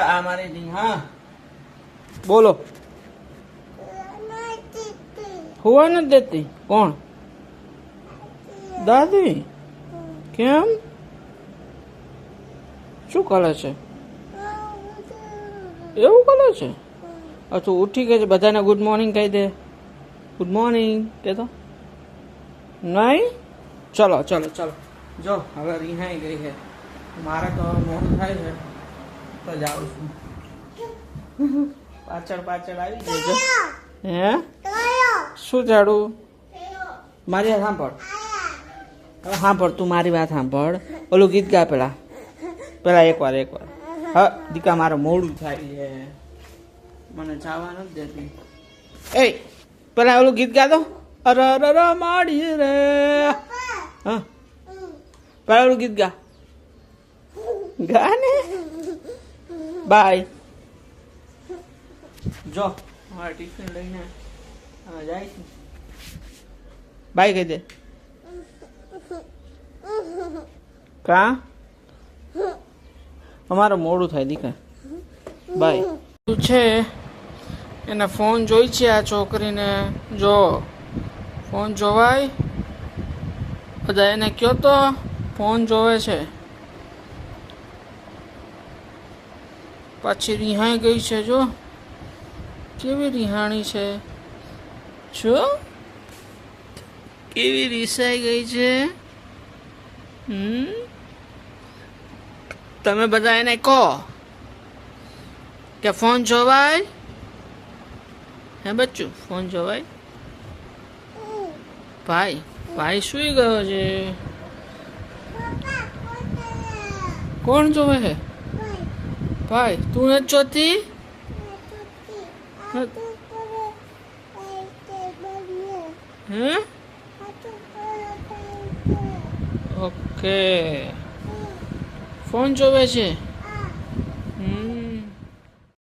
हमारे जी हाँ बोलो हुआ न देती कौन दादी केम શું કરે છે એવું કરે છે અચ્છા ઉઠી ગઈ છે બધાને ગુડ મોર્નિંગ કહી દે ગુડ મોર્નિંગ કે તો નહીં ચલો ચલો ચલો જો હવે રિહાઈ ગઈ છે મારે તો મોડું થાય છે તો જાઉં છું પાછળ પાછળ આવી જજો હે શું જાડું મારી વાત સાંભળ હવે સાંભળ તું મારી વાત સાંભળ ઓલું ગીત ગા પેલા એકવાર હા દીકા મારે મોડું થાય છે મને જવા નથી દેતી એ પેલા ઓલું ગીત ગા દો અરે અરે માડી રે હા પેલા ઓલું ગીત ગા ગા ને બાય જો મારા ટિફિન લઈને જાય છે બાય કહી દે કા અમારે મોડું થાય દીકા બાય શું છે એને ફોન જોઈ છે આ છોકરીને જો ફોન જોવાય બધા એને કયો તો ફોન જોવે છે પાછી રિહાઈ ગઈ છે જો કેવી રિહાણી છે જો કેવી રિસાઈ ગઈ છે તમે બધા એને કહો કે ફોન જોવાય હે બચ્ચું ફોન જોવાય ભાઈ ભાઈ સુઈ ગયો છે કોણ જોવે છે ભાઈ તું નથી જોતી હે ઓકે ફોન જોવે છે